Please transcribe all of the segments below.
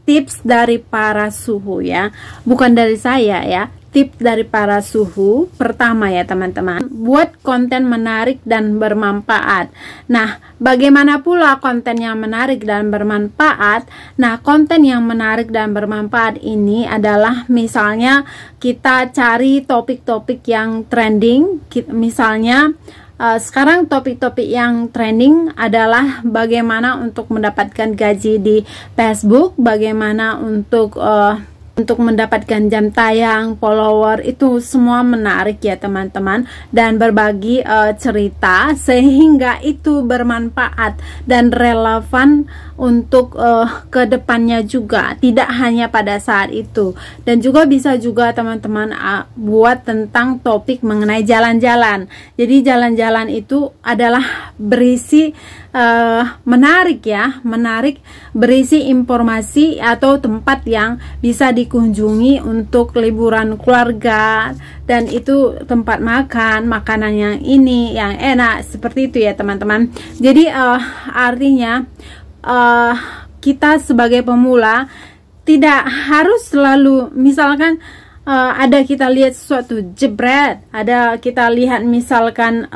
tips dari para suhu ya, bukan dari saya ya. Tips dari para suhu pertama ya teman-teman, buat konten menarik dan bermanfaat. Nah, bagaimana pula konten yang menarik dan bermanfaat? Nah, konten yang menarik dan bermanfaat ini adalah misalnya kita cari topik-topik yang trending. Misalnya sekarang topik-topik yang trending adalah bagaimana untuk mendapatkan gaji di Facebook, bagaimana untuk mendapatkan jam tayang, follower, itu semua menarik ya teman-teman, dan berbagi cerita sehingga itu bermanfaat dan relevan untuk kedepannya juga, tidak hanya pada saat itu. Dan juga bisa juga teman-teman buat tentang topik mengenai jalan-jalan. Jadi jalan-jalan itu adalah berisi menarik ya, menarik, berisi informasi atau tempat yang bisa dikunjungi untuk liburan keluarga, dan itu tempat makan, makanan yang ini yang enak, seperti itu ya teman-teman. Jadi artinya kita sebagai pemula tidak harus selalu misalkan ada kita lihat sesuatu jebret, ada kita lihat misalkan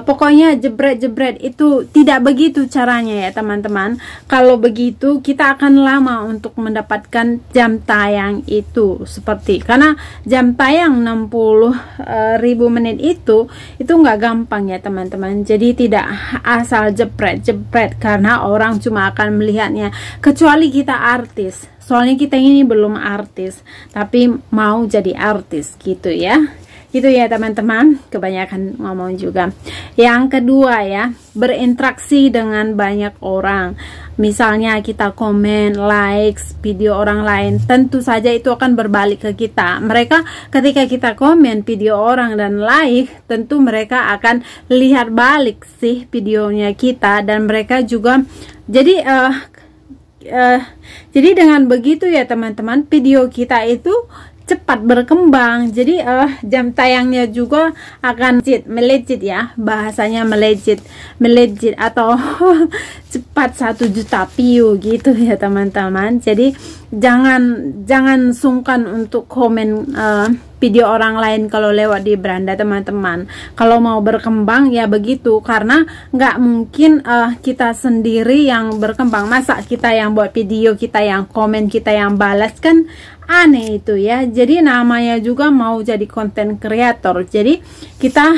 pokoknya jebret-jebret, itu tidak begitu caranya ya teman-teman. Kalau begitu kita akan lama untuk mendapatkan jam tayang itu, seperti karena jam tayang 60.000 menit itu nggak gampang ya teman-teman. Jadi tidak asal jebret-jebret karena orang cuma akan melihatnya, kecuali kita artis. Soalnya kita ini belum artis tapi mau jadi artis gitu ya. Gitu ya teman-teman, kebanyakan ngomong juga. Yang kedua ya, berinteraksi dengan banyak orang. Misalnya kita komen, likes video orang lain, tentu saja itu akan berbalik ke kita. Mereka ketika kita komen video orang dan like, tentu mereka akan lihat balik sih videonya kita, dan mereka juga jadi dengan begitu ya teman-teman, video kita itu cepat berkembang. Jadi jam tayangnya juga akan melejit ya, bahasanya melejit atau cepat 1 juta view gitu ya teman-teman. Jadi jangan sungkan untuk komen video orang lain kalau lewat di beranda teman-teman. Kalau mau berkembang ya begitu, karena nggak mungkin kita sendiri yang berkembang. Masa kita yang buat video, kita yang komen, kita yang balas, kan aneh itu ya. Jadi namanya juga mau jadi konten kreator. Jadi kita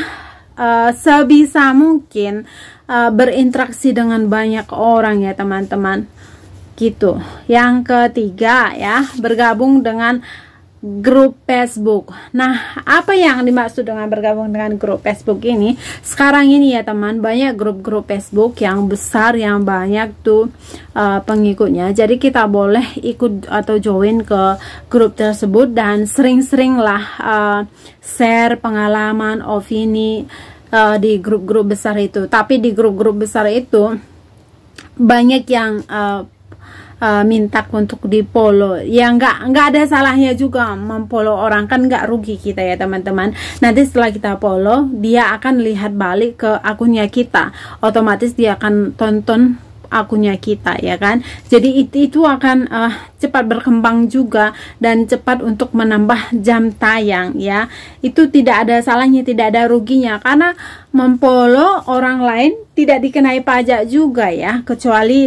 sebisa mungkin berinteraksi dengan banyak orang ya teman-teman gitu. Yang ketiga ya, bergabung dengan grup Facebook. Nah, apa yang dimaksud dengan bergabung dengan grup Facebook ini? Sekarang ini ya teman, banyak grup-grup Facebook yang besar, yang banyak tuh pengikutnya. Jadi kita boleh ikut atau join ke grup tersebut, dan sering-seringlah share pengalaman, opini di grup-grup besar itu. Tapi di grup-grup besar itu banyak yang minta untuk di follow ya. Nggak ada salahnya juga memfollow orang, kan nggak rugi kita ya teman-teman. Nanti setelah kita follow, dia akan lihat balik ke akunnya kita, otomatis dia akan tonton akunnya kita ya kan. Jadi itu akan cepat berkembang juga, dan cepat untuk menambah jam tayang ya. Itu tidak ada salahnya, tidak ada ruginya, karena memfollow orang lain tidak dikenai pajak juga ya, kecuali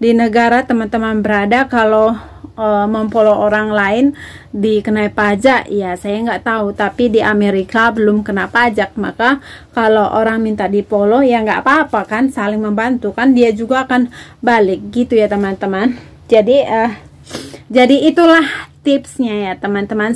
di negara teman-teman berada. Kalau memfollow orang lain dikenai pajak ya, saya nggak tahu, tapi di Amerika belum kena pajak. Maka kalau orang minta di follow ya nggak apa-apa kan, saling membantu kan, dia juga akan balik gitu ya teman-teman. Jadi itulah tipsnya ya teman-teman.